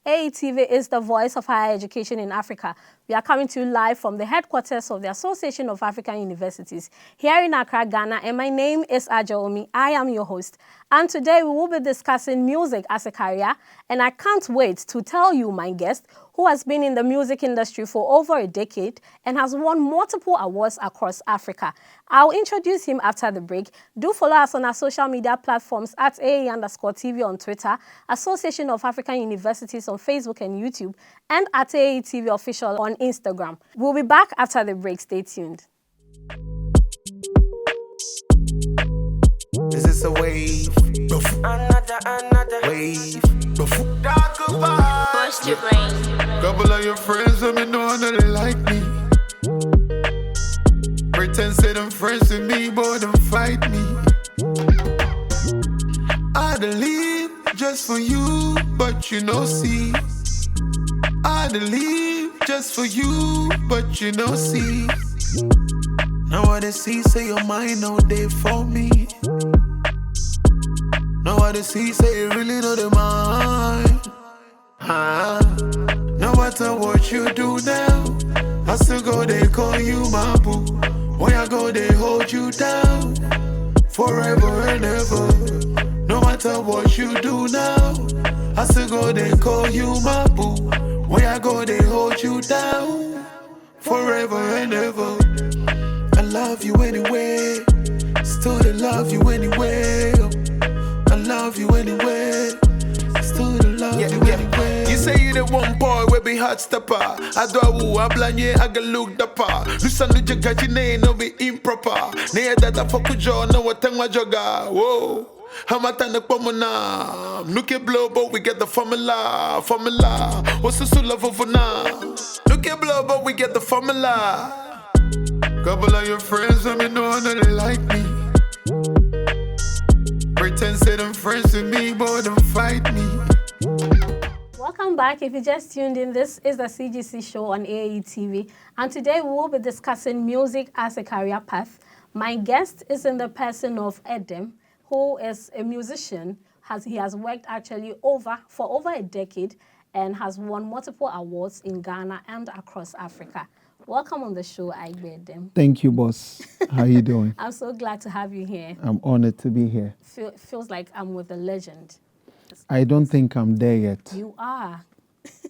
AETV is the voice of higher education in Africa. We are coming to you live from the headquarters of the Association of African Universities here in Accra, Ghana, and my name is Adjoa Omie. I am your host, and today we will be discussing music as a career, and I can't wait to tell you my guest, who has been in the music industry for over a decade and has won multiple awards across Africa. I'll introduce him after the break. Do follow us on our social media platforms at AE_TV on Twitter, Association of African Universities on Facebook and YouTube, and at AETV Official on Instagram. We'll be back after the break. Stay tuned. This is a wave. Another wave. Push your brain. Couple of your friends let me know that they like me. Pretend say them friends with me, but them fight me. I leave just for you, but you know see. I leave just for you, but you know see. Now what they see say your mind no day for me. Now what they see say you really know the mind. No matter what you do now, I still go they call you my boo. When I go they hold you down forever and ever. No matter what you do now, I still go they call you my boo. When I go they hold you down forever and ever. I love you anyway, still they love you anyway. I love you anyway, still they love you anyway. You say you the one boy we be hot stepper. I do a blanye, I get looked up. Listen to your gajine, no be improper. Near that I fuck with you, no what my jogger. Whoa. I'm at the pomona. Look at blow, but we get the formula. What's the soul of for now? Look at blow, but we get the formula. Couple of your friends let me know that they like me. Pretend say them friends with me, but them fight me. Welcome back. If you just tuned in, this is the CGC Show on AETV, and today we will be discussing music as a career path. My guest is in the person of Edem, who is a musician. He has worked actually for over a decade and has won multiple awards in Ghana and across Africa. Welcome on the show, Edem. Thank you, boss. How you doing? I'm so glad to have you here. I'm honored to be here. Feels like I'm with a legend. I don't think I'm there yet. You are.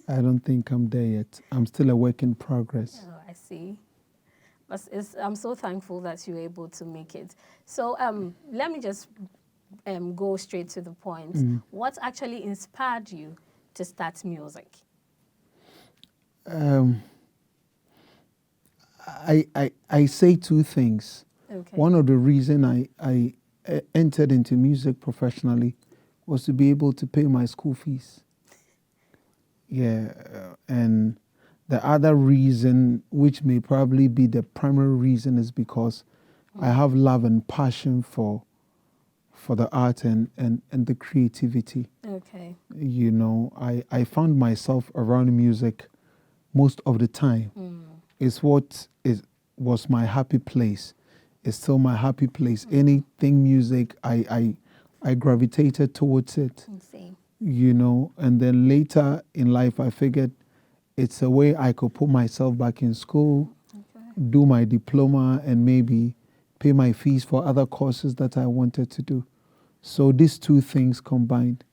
I don't think I'm there yet. I'm still a work in progress. Oh, I see. But I'm so thankful that you're able to make it. So let me just go straight to the point. What actually inspired you to start music? I say two things. Okay. One of the reasons I entered into music professionally was to be able to pay my school fees. Yeah, and the other reason, which may probably be the primary reason, is because I have love and passion for the art and the creativity. Okay. You know, I found myself around music most of the time. It's what was my happy place. It's still my happy place. Anything music, I gravitated towards it. I see. You know, and then later in life, I figured it's a way I could put myself back in school, do my diploma, and maybe pay my fees for other courses that I wanted to do. So these two things combined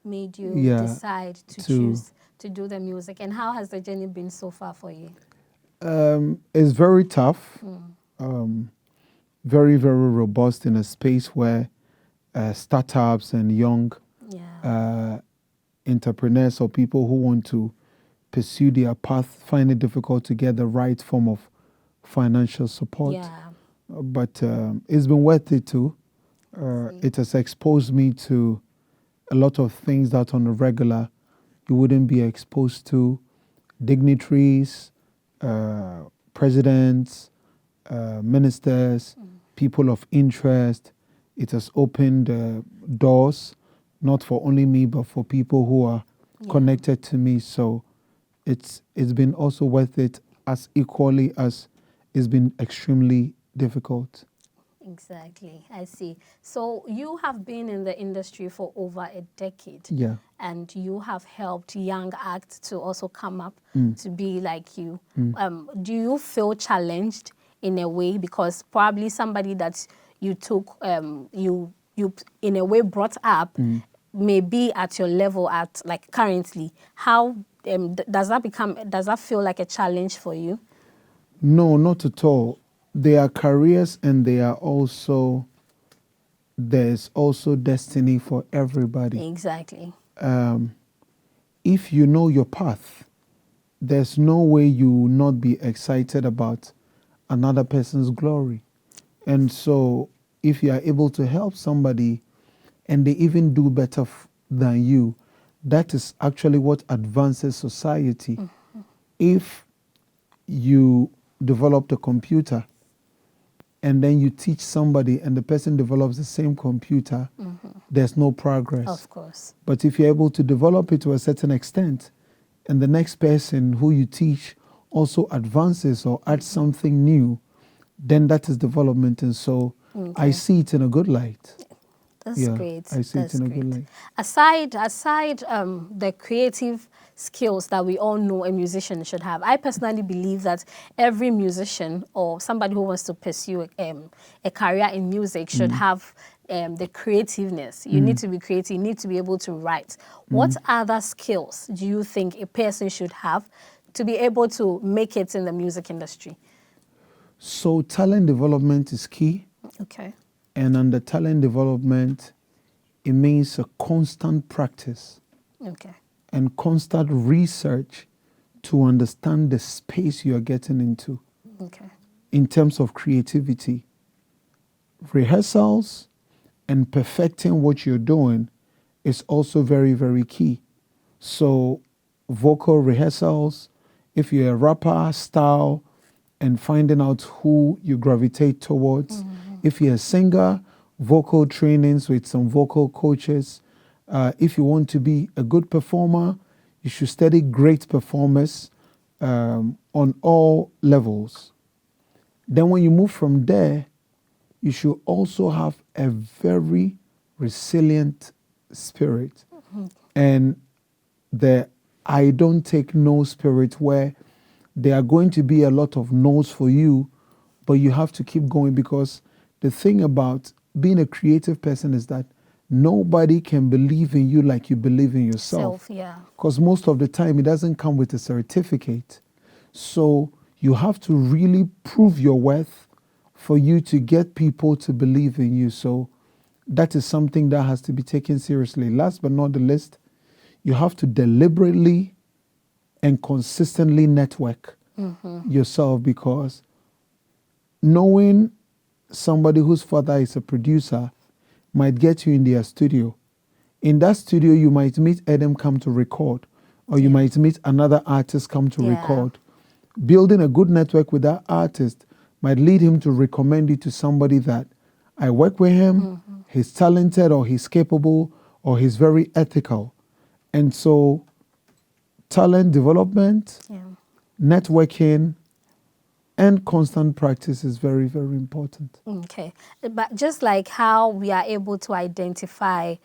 Made you decide to choose to do the music. And how has the journey been so far for you? It's very tough, very, very robust in a space where startups and young entrepreneurs or people who want to pursue their path find it difficult to get the right form of financial support. Yeah. But it's been worth it too. It has exposed me to a lot of things that on a regular you wouldn't be exposed to. Dignitaries, presidents, ministers, people of interest. It has opened doors, not for only me, but for people who are connected to me. So it's been also worth it as equally as it's been extremely difficult. Exactly. I see. So you have been in the industry for over a decade. Yeah. And you have helped young acts to also come up to be like you. Do you feel challenged in a way because probably somebody that you took, you in a way brought up may be at your level at like currently? How does that feel like a challenge for you? No, not at all. They are careers, and there's also destiny for everybody. Exactly. If you know your path, there's no way you will not be excited about another person's glory. And so if you are able to help somebody and they even do better than you, that is actually what advances society. If you developed a computer and then you teach somebody and the person develops the same computer, there's no progress. Of course. But if you're able to develop it to a certain extent and the next person who you teach also advances or adds something new, then that is development. And so I see it in a good light. That's great. I see it in a good light. Aside the creative skills that we all know a musician should have, I personally believe that every musician or somebody who wants to pursue a career in music should have the creativeness. You need to be creative. You need to be able to write. What other skills do you think a person should have to be able to make it in the music industry? So talent development is key. Okay. And under talent development, it means a constant practice. Okay. And constant research to understand the space you're getting into. Okay. In terms of creativity, rehearsals and perfecting what you're doing is also very, very key. So vocal rehearsals, if you're a rapper, style, and finding out who you gravitate towards. If you're a singer, vocal trainings with some vocal coaches. If you want to be a good performer, you should study great performers on all levels. Then when you move from there, you should also have a very resilient spirit. And the I don't take no spirit, where there are going to be a lot of no's for you, but you have to keep going, because the thing about being a creative person is that nobody can believe in you like you believe in yourself. Because most of the time it doesn't come with a certificate. So you have to really prove your worth for you to get people to believe in you. So that is something that has to be taken seriously. Last but not the least, you have to deliberately and consistently network yourself, because knowing somebody whose father is a producer might get you in their studio. In that studio, you might meet Edem come to record, or you might meet another artist come to record. Building a good network with that artist might lead him to recommend you to somebody that I work with him, he's talented, or he's capable, or he's very ethical. And so talent development, networking, and constant practice is very, very important. Okay. But just like how we are able to identify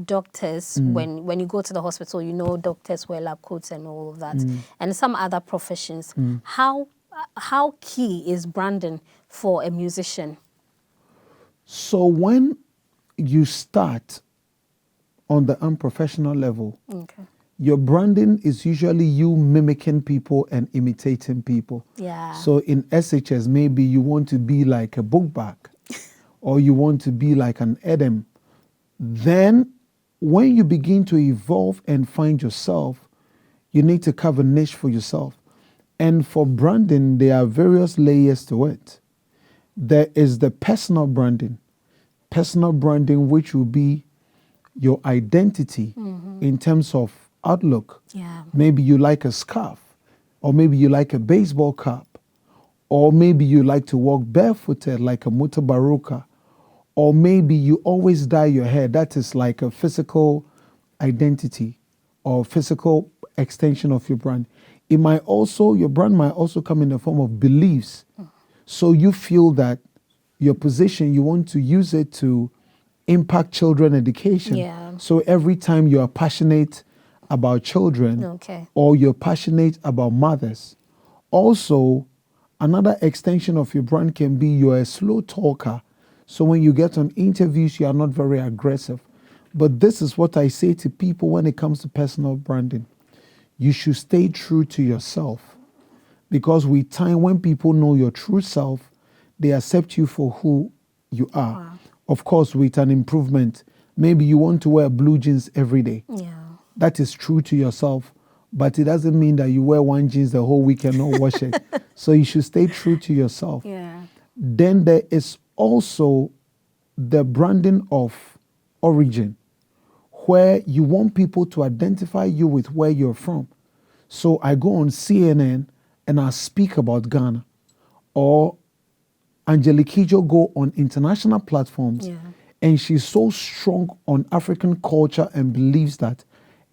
doctors when you go to the hospital, you know doctors wear lab coats and all of that, and some other professions. How key is branding for a musician? So when you start on the unprofessional level, your branding is usually you mimicking people and imitating people. So in SHS, maybe you want to be like a book bag, or you want to be like an Edem. Then when you begin to evolve and find yourself, you need to carve a niche for yourself. And for branding, there are various layers to it. There is the personal branding. Personal branding, which will be your identity in terms of outlook. Maybe you like a scarf, or maybe you like a baseball cap, or maybe you like to walk barefooted like a mutabaruka, or maybe you always dye your hair. That is like a physical identity or physical extension of your brand. Your brand might also come in the form of beliefs. So you feel that your position, you want to use it to impact children education. Yeah. So every time you are passionate about children, Okay. or you're passionate about mothers. Also, another extension of your brand can be you're a slow talker. So when you get on interviews, you are not very aggressive. But this is what I say to people when it comes to personal branding. You should stay true to yourself. Because with time, when people know your true self, they accept you for who you are. Wow. Of course, with an improvement. Maybe you want to wear blue jeans every day. Yeah. That is true to yourself, but it doesn't mean that you wear one jeans the whole week and not wash it. So you should stay true to yourself. Yeah. Then there is also the branding of origin, where you want people to identify you with where you're from. So I go on CNN and I speak about Ghana, or Angelique Kidjo go on international platforms, Yeah. and she's so strong on African culture and believes that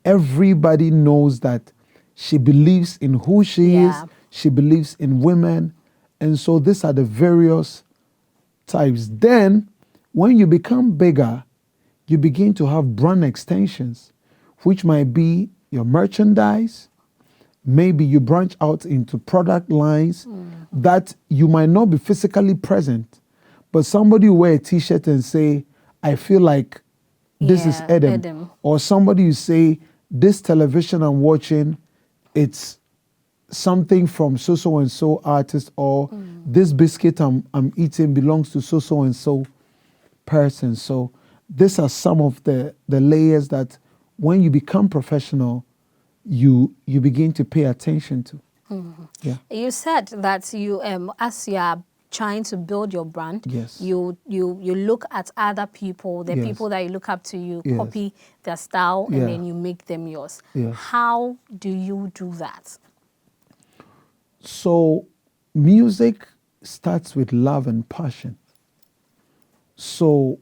everybody knows that she believes in who she Yeah. is, she believes in women, and so these are the various types. Then, when you become bigger, you begin to have brand extensions, which might be your merchandise. Maybe you branch out into product lines that you might not be physically present, but somebody will wear a t-shirt and say, I feel like this is Yeah, Edem. Edem. Or somebody will say, this television I'm watching, it's something from so and so artist, or this biscuit I'm eating belongs to so and so person. So these are some of the layers that when you become professional, you begin to pay attention to. Yeah. You said that you, as you are trying to build your brand, Yes. you look at other people, the Yes. people that you look up to, you Yes. copy their style, Yeah. and then you make them yours. Yes. How do you do that? So music starts with love and passion. So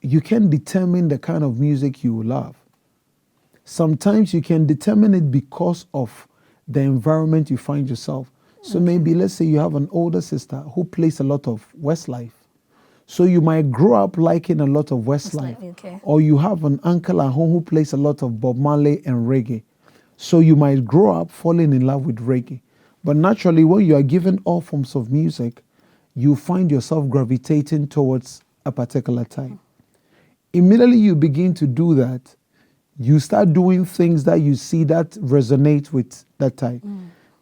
you can determine the kind of music you love. Sometimes you can determine it because of the environment you find yourself. So maybe let's say you have an older sister who plays a lot of Westlife. So you might grow up liking a lot of Westlife. Okay. Or you have an uncle at home who plays a lot of Bob Marley and reggae. So you might grow up falling in love with reggae. But naturally, when you are given all forms of music, you find yourself gravitating towards a particular type. Immediately you begin to do that, you start doing things that you see that resonate with that type.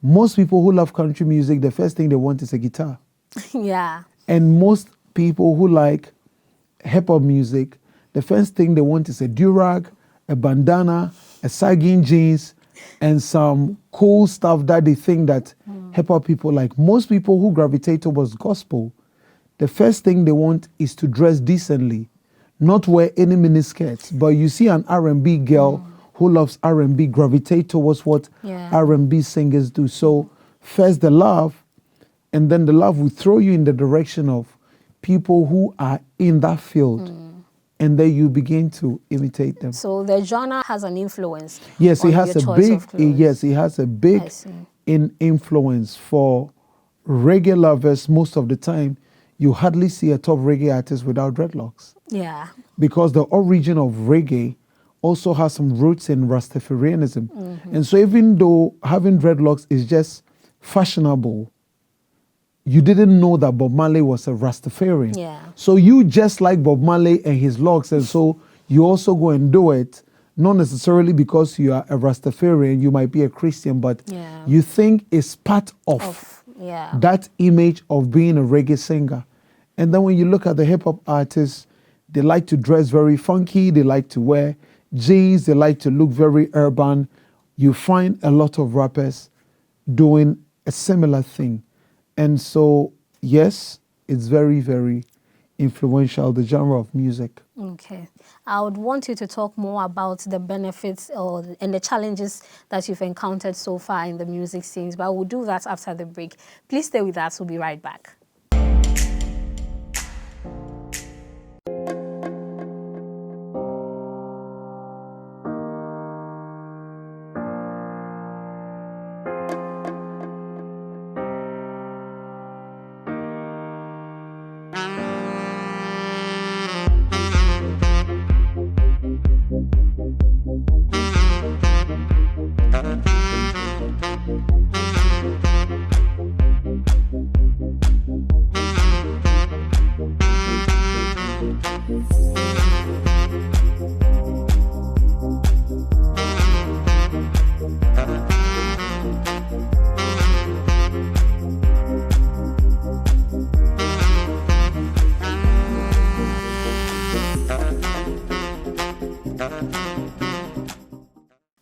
Most people who love country music, the first thing they want is a guitar. Yeah. And most people who like hip-hop music, the first thing they want is a do-rag, a bandana, a sagging jeans, and some cool stuff that they think that hip-hop people like. Most people who gravitate towards gospel, the first thing they want is to dress decently, not wear any miniskirts. But you see an R&B girl who loves R&B gravitate towards what R&B singers do. So first the love, and then the love will throw you in the direction of people who are in that field. And then you begin to imitate them. So the genre has an influence. Yes, on it has your a choice big. of clothes. Yes, it has a big I see. influence for reggae lovers. Most of the time, you hardly see a top reggae artist without dreadlocks, Yeah. because the origin of reggae also has some roots in Rastafarianism. And so even though having dreadlocks is just fashionable, you didn't know that Bob Marley was a Rastafarian. Yeah. So you just like Bob Marley and his locks, and so you also go and do it, not necessarily because you are a Rastafarian, you might be a Christian, but Yeah. you think it's part of Yeah. that image of being a reggae singer. And then when you look at the hip hop artists, they like to dress very funky, they like to wear jeans, they like to look very urban. You find a lot of rappers doing a similar thing. And so, yes, it's very, very influential, the genre of music. Okay. I would want you to talk more about the benefits and the challenges that you've encountered so far in the music scenes, but we'll do that after the break. Please stay with us. We'll be right back.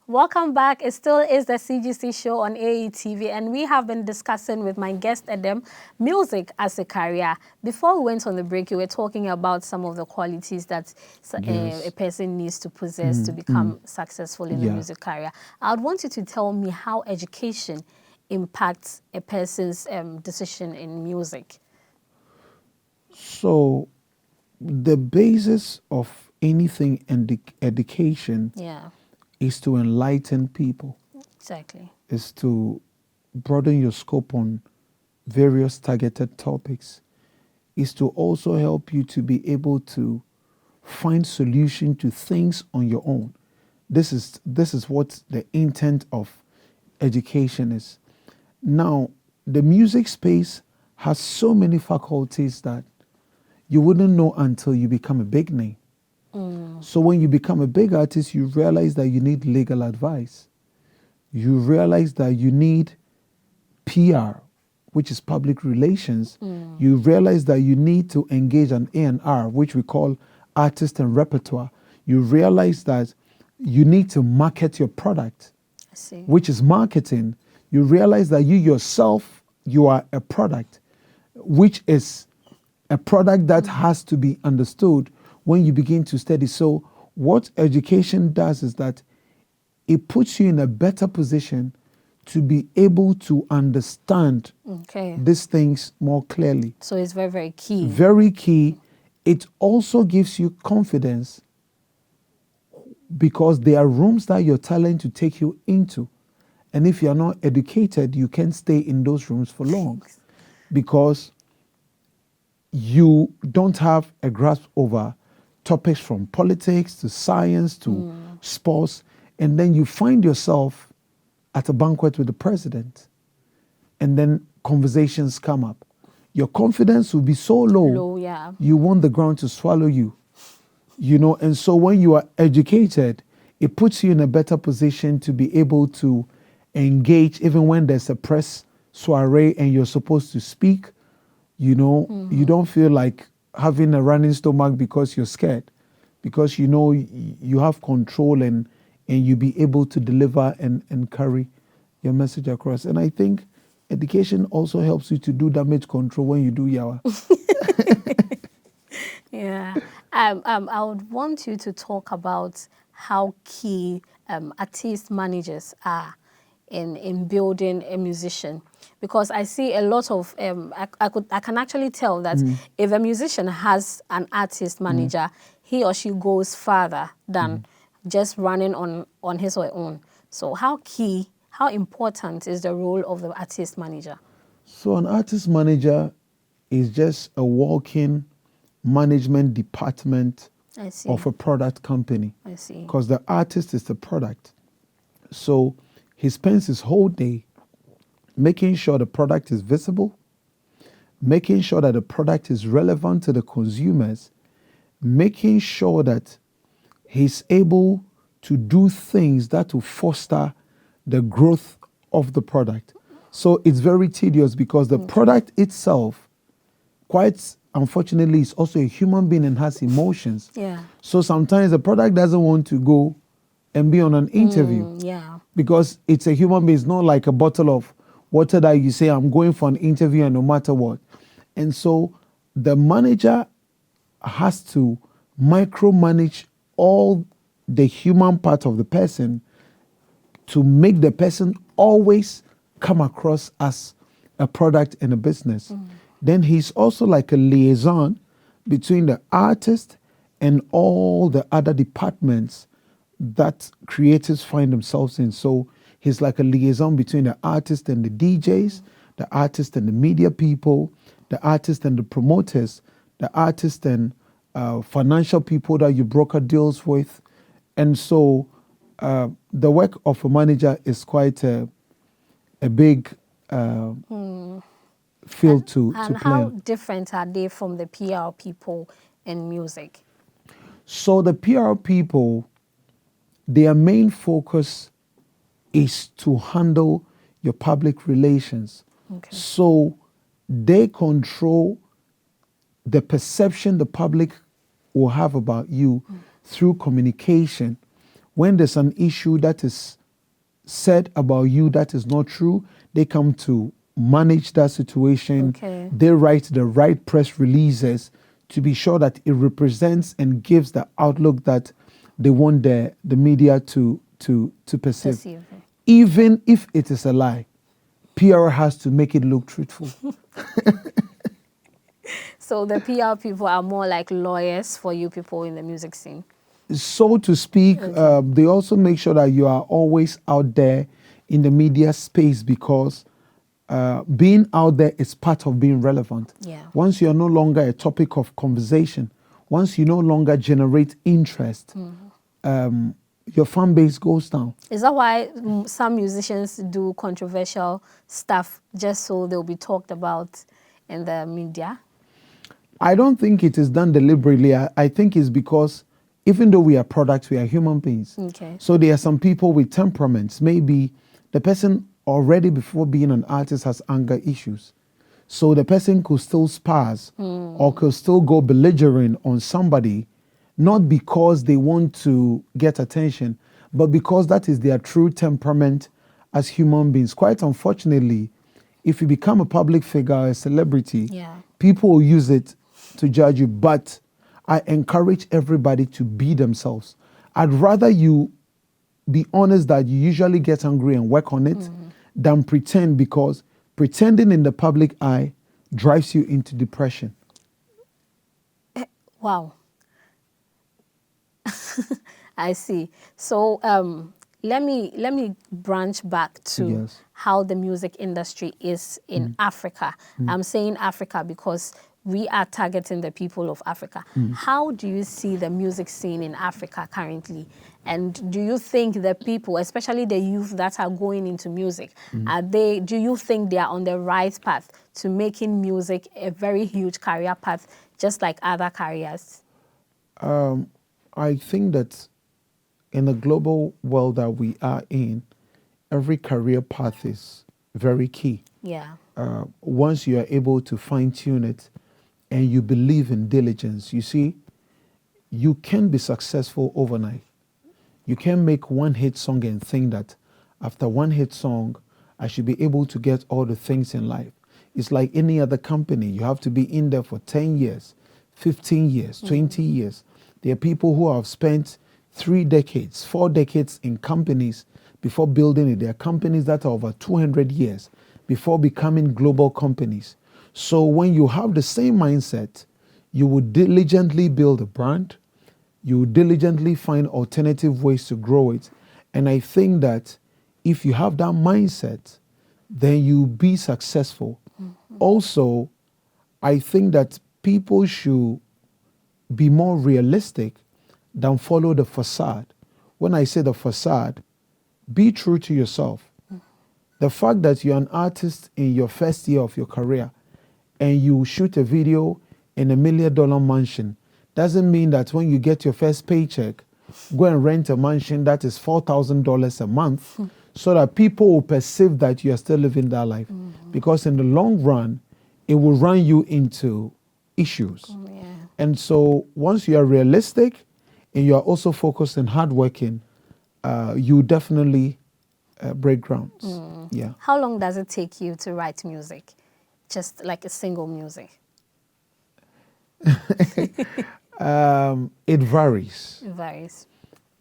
Welcome back. It still is the CGC Show on AETV, and we have been discussing with my guest Edem music as a career. Before we went on the break, you were talking about some of the qualities that a person needs to possess to become successful in the music career. I would want you to tell me how education impacts a person's decision in music. So, the basis of anything in education is to enlighten people. Exactly. Is to broaden your scope on various targeted topics. Is to also help you to be able to find solution to things on your own. This is what the intent of education is. Now, the music space has so many faculties that you wouldn't know until you become a big name. So when you become a big artist, you realize that you need legal advice. You realize that you need PR, which is public relations. You realize that you need to engage an A&R, which we call artist and repertoire. You realize that you need to market your product, which is marketing. You realize that you yourself, you are a product, which is a product that has to be understood when you begin to study. So what education does is that it puts you in a better position to be able to understand these things more clearly. So it's very, very key. Very key. It also gives you confidence because there are rooms that your talent to take you into. And if you're not educated, you can't stay in those rooms for long because you don't have a grasp over topics from politics to science to sports, and then you find yourself at a banquet with the president, and then conversations come up. Your confidence will be so low, you want the ground to swallow you, you know. And so when you are educated, it puts you in a better position to be able to engage even when there's a press soiree and you're supposed to speak. You know, you don't feel like having a running stomach because you're scared, because you know you have control and you be able to deliver and carry your message across. And I think education also helps you to do damage control when you do yawa. I would want you to talk about how key artist managers are in building a musician, because I see a lot of I can actually tell that if a musician has an artist manager, he or she goes farther than just running on his or her own. So how important is the role of the artist manager? So an artist manager is just a walking management department of a product company. I see. Because the artist is the product. So he spends his whole day making sure the product is visible, making sure that the product is relevant to the consumers, making sure that he's able to do things that will foster the growth of the product. So it's very tedious because the product itself, quite unfortunately, is also a human being and has emotions. So sometimes the product doesn't want to go and be on an interview because it's a human being. It's not like a bottle of water that you say, I'm going for an interview and no matter what. And so the manager has to micromanage all the human part of the person to make the person always come across as a product in a business. Then he's also like a liaison between the artist and all the other departments that creatives find themselves in. So he's like a liaison between the artist and the DJs, the artist and the media people, the artist and the promoters, the artist and financial people that you broker deals with. And so the work of a manager is quite a big field to play. And how different are they from the PR people in music? So the PR people, their main focus is to handle your public relations. So they control the perception the public will have about you through communication. When there's an issue that is said about you that is not true, they come to manage that situation. Okay. They write the right press releases to be sure that it represents and gives the outlook that they want the media to perceive. Even if it is a lie, PR has to make it look truthful. So the PR people are more like lawyers for you people in the music scene. So to speak, they also make sure that you are always out there in the media space, because being out there is part of being relevant. Yeah. Once you're no longer a topic of conversation, once you no longer generate interest, your fan base goes down. Is that why some musicians do controversial stuff just so they'll be talked about in the media? I don't think it is done deliberately. I think it's because even though we are products, we are human beings. Okay. So there are some people with temperaments. Maybe the person already before being an artist has anger issues. So the person could still spaz or could still go belligerent on somebody, not because they want to get attention, but because that is their true temperament as human beings. Quite unfortunately, if you become a public figure, a celebrity, people will use it to judge you. But I encourage everybody to be themselves. I'd rather you be honest that you usually get angry and work on it than pretend, because pretending in the public eye drives you into depression. Wow. I see. So let me branch back to how the music industry is in Africa. I'm saying Africa because we are targeting the people of Africa. How do you see the music scene in Africa currently? And do you think the people, especially the youth that are going into music, do you think they are on the right path to making music a very huge career path, just like other careers? I think that in the global world that we are in, every career path is very key. Yeah. Once you are able to fine-tune it and you believe in diligence, you see, you can be successful overnight. You can make one hit song and think that after one hit song, I should be able to get all the things in life. It's like any other company. You have to be in there for 10 years, 15 years, 20 years. There are people who have spent 3 decades, 4 decades in companies before building it. There are companies that are over 200 years before becoming global companies. So when you have the same mindset, you would diligently build a brand, you would diligently find alternative ways to grow it. And I think that if you have that mindset, then you'll be successful. Also, I think that people should be more realistic than follow the facade. When I say the facade, be true to yourself. The fact that you're an artist in your first year of your career and you shoot a video in $1 million mansion doesn't mean that when you get your first paycheck, go and rent a mansion that is $4,000 a month so that people will perceive that you are still living that life. Because in the long run, it will run you into issues. And so once you are realistic and you are also focused and hardworking, you definitely break grounds. Yeah. How long does it take you to write music? Just like a single music? It varies. It varies.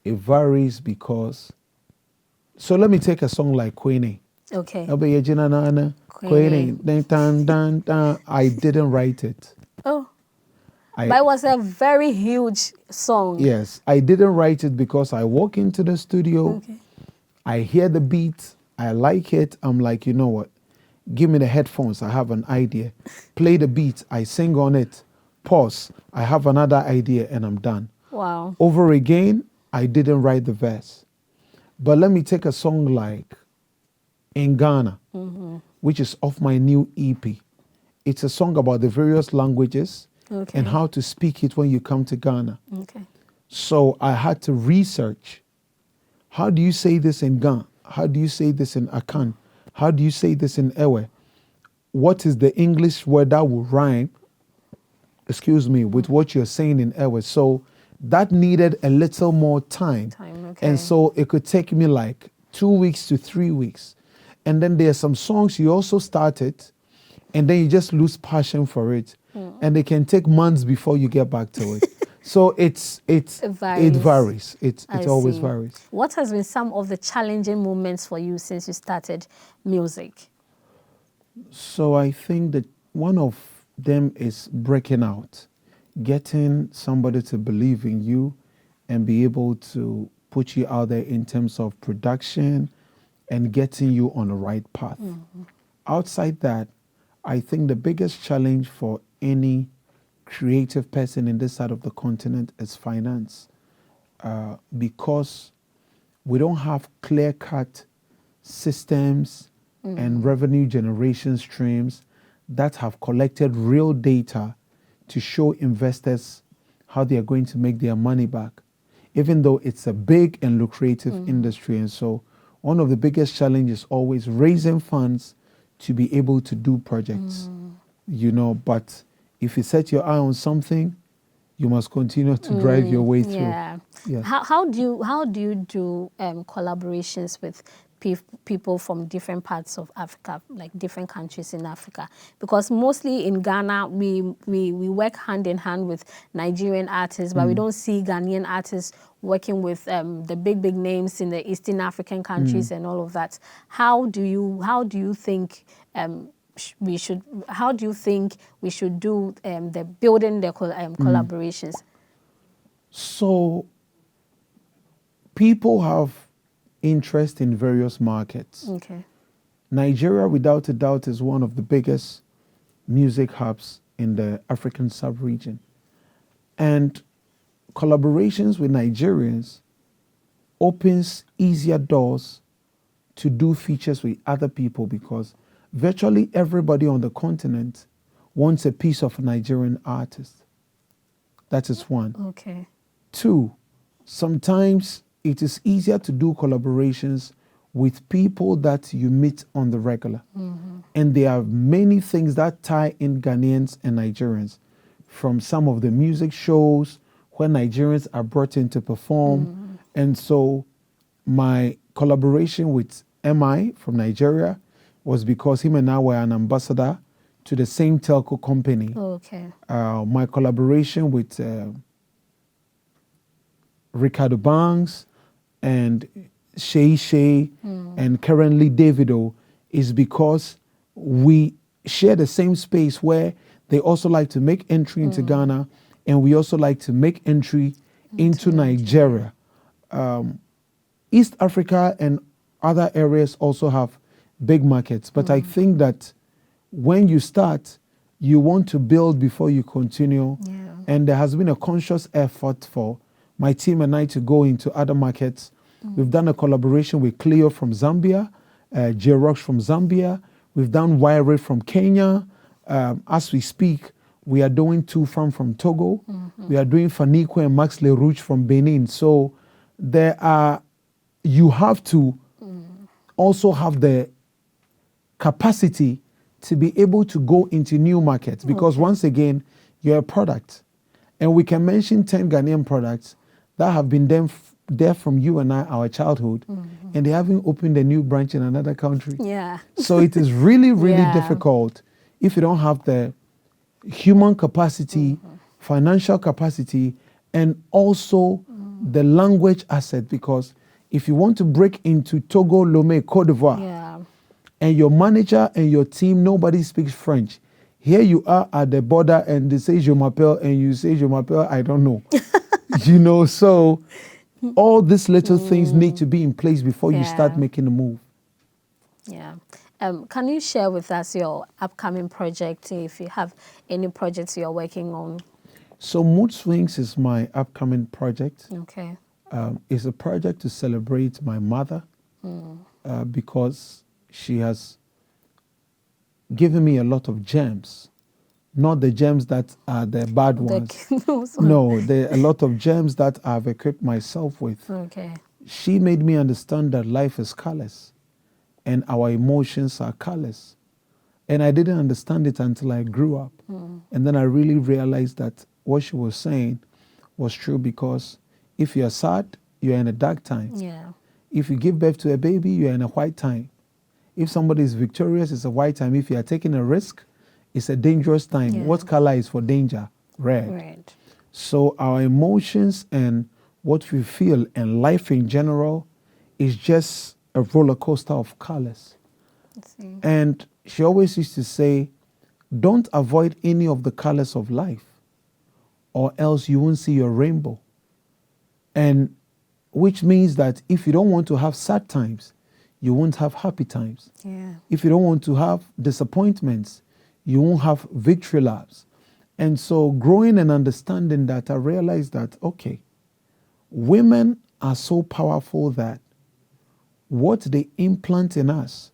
It varies because, so let me take a song like Queenie. Okay. Queenie. I didn't write it. Oh. But it was a very huge song. Yes. I didn't write it because I walk into the studio, I hear the beat, I like it. I'm like, you know what? Give me the headphones. I have an idea. Play the beat. I sing on it. Pause. I have another idea and I'm done. Wow. Over again, I didn't write the verse. But let me take a song like In Ghana, which is off my new EP. It's a song about the various languages and how to speak it when you come to Ghana. So I had to research. How do you say this in Ghana? How do you say this in Akan? How do you say this in Ewe? What is the English word that will rhyme, with what you're saying in Ewe? So that needed a little more time. Okay. And so it could take me like 2 weeks to 3 weeks. And then there are some songs you also started, and then you just lose passion for it. And it can take months before you get back to it. So it varies. It always varies. What has been some of the challenging moments for you since you started music? So I think that one of them is breaking out, getting somebody to believe in you and be able to put you out there in terms of production and getting you on the right path. Outside that, I think the biggest challenge for any creative person in this side of the continent is finance, because we don't have clear-cut systems and revenue generation streams that have collected real data to show investors how they are going to make their money back, even though it's a big and lucrative industry. And so one of the biggest challenges is always raising funds to be able to do projects, but if you set your eye on something, you must continue to drive your way through. Yeah. How do you do collaborations with people from different parts of Africa, like different countries in Africa? Because mostly in Ghana, we work hand in hand with Nigerian artists, but we don't see Ghanaian artists working with the big names in the Eastern African countries and all of that. How do you think we should do the building the collaborations? So people have interest in various markets. Okay. Nigeria, without a doubt, is one of the biggest music hubs in the African sub-region. And collaborations with Nigerians opens easier doors to do features with other people, because virtually everybody on the continent wants a piece of a Nigerian artist. That is one. Okay. Two, sometimes it is easier to do collaborations with people that you meet on the regular. And there are many things that tie in Ghanaians and Nigerians, from some of the music shows where Nigerians are brought in to perform. And so my collaboration with MI from Nigeria was because him and I were an ambassador to the same telco company. Okay. My collaboration with Ricardo Banks and Shay and currently Davido is because we share the same space where they also like to make entry into Ghana, and we also like to make entry into Nigeria. East Africa and other areas also have big markets, but I think that when you start, you want to build before you continue. Yeah. And there has been a conscious effort for my team and I to go into other markets. We've done a collaboration with Cleo from Zambia, J-Rox from Zambia. We've done Wire from Kenya. As we speak, we are doing Tufan from Togo. We are doing Faniko and Max LeRouche from Benin. So you have to also have the capacity to be able to go into new markets, because once again, you're a product. And we can mention 10 Ghanaian products that have been there from you and I, our childhood, and they haven't opened a new branch in another country. Yeah. So it is really, really difficult if you don't have the human capacity, financial capacity, and also the language asset, because if you want to break into Togo, Lomé, Côte d'Ivoire, and your manager and your team, nobody speaks French. Here you are at the border and they say je m'appelle, and you say je m'appelle, I don't know. So all these little things need to be in place before you start making a move. Yeah. Can you share with us your upcoming project, if you have any projects you're working on? So Mood Swings is my upcoming project. Okay. It's a project to celebrate my mother because she has given me a lot of gems. Not the gems that are the bad ones. No, there are a lot of gems that I've equipped myself with. Okay. She made me understand that life is colorless and our emotions are colorless. And I didn't understand it until I grew up. And then I really realized that what she was saying was true, because if you're sad, you're in a dark time. Yeah. If you give birth to a baby, you're in a white time. If somebody is victorious, it's a white time. If you are taking a risk, it's a dangerous time. Yeah. What color is for danger? Red. Red. So our emotions and what we feel and life in general is just a roller coaster of colors. And she always used to say, don't avoid any of the colors of life, or else you won't see your rainbow. And which means that if you don't want to have sad times, you won't have happy times. Yeah. If you don't want to have disappointments, you won't have victory laps. And so growing and understanding that, I realized that, okay, women are so powerful that what they implant in us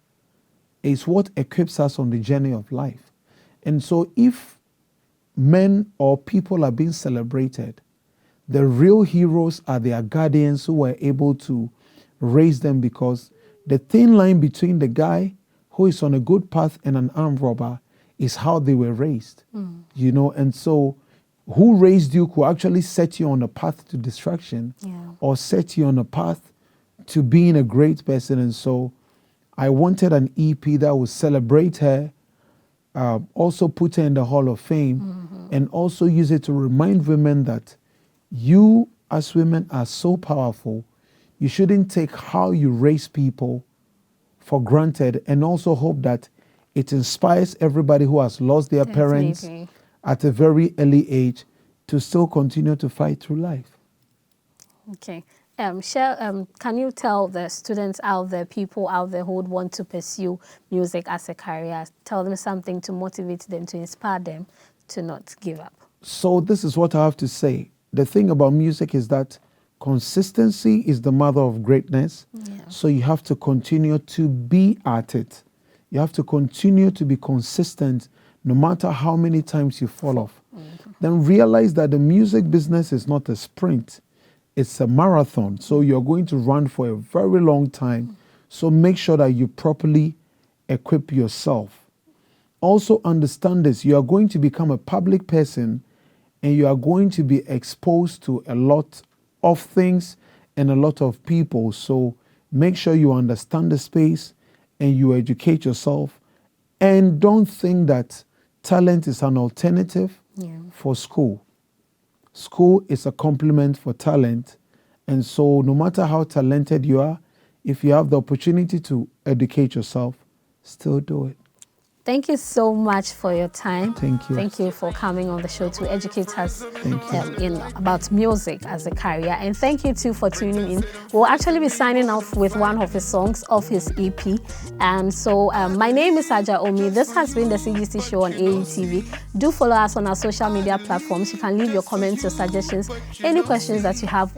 is what equips us on the journey of life. And so if men or people are being celebrated, the real heroes are their guardians who were able to raise them, because the thin line between the guy who is on a good path and an armed robber is how they were raised. You know, and so who raised you could actually set you on a path to destruction, or set you on a path to being a great person. And so I wanted an EP that would celebrate her, also put her in the Hall of Fame, and also use it to remind women that you as women are so powerful. You shouldn't take how you raise people for granted, and also hope that it inspires everybody who has lost their parents at a very early age to still continue to fight through life. Okay. Can you tell the students out there, people out there who would want to pursue music as a career, tell them something to motivate them, to inspire them to not give up? So this is what I have to say. The thing about music is that consistency is the mother of greatness. So you have to continue to be at it. You have to continue to be consistent no matter how many times you fall off. Then realize that the music business is not a sprint. It's a marathon. So you're going to run for a very long time. So make sure that you properly equip yourself. Also understand this. You are going to become a public person, and you are going to be exposed to a lot of things and a lot of people. So make sure you understand the space and you educate yourself. And don't think that talent is an alternative for school. School is a complement for talent. And so no matter how talented you are, if you have the opportunity to educate yourself, still do it. Thank you so much for your time. Thank you. Thank you for coming on the show to educate us about music as a career. And thank you too for tuning in. We'll actually be signing off with one of his songs of his EP. And so my name is Adjoa Omie. This has been the CGC Show on AETV. Do follow us on our social media platforms. You can leave your comments, your suggestions, any questions that you have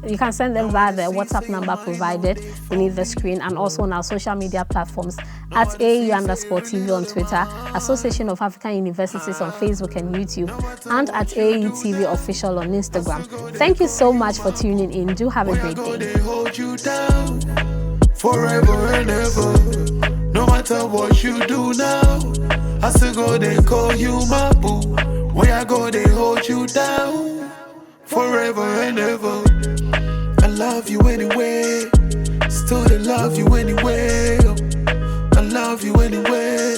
you can send them via the WhatsApp number provided beneath the screen, and also on our social media platforms at AU_TV on Twitter, Association of African Universities on Facebook and YouTube, and at AETV Official on Instagram. Thank you so much for tuning in. Do have a great day. They hold you down forever and ever. No matter what you do now, I still go, they call you my boo. When I go, they hold you down forever and ever. I love you anyway, still they love you anyway. I love you anyway,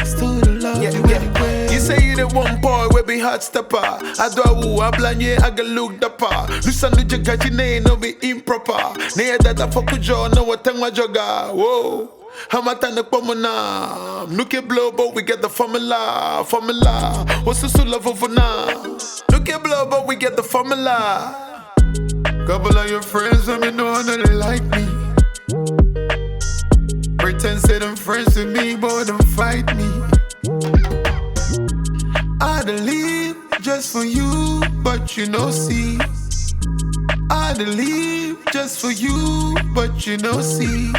still love you anyway. You say you the one boy we be hot stepper. Adwa ablanye aga look the pa. Listen to your gajine no be improper. Ne that I fuck with you no what tangwa joga. Whoa. Hamatana pomona. Nuke blow but we get the formula. What's the love over now? Nuke blow but we get the formula. Couple of your friends let me know that they like me. Pretend say them friends with me, but them fight me. I'd leave just for you, but you know see. I'd leave just for you, but you know see.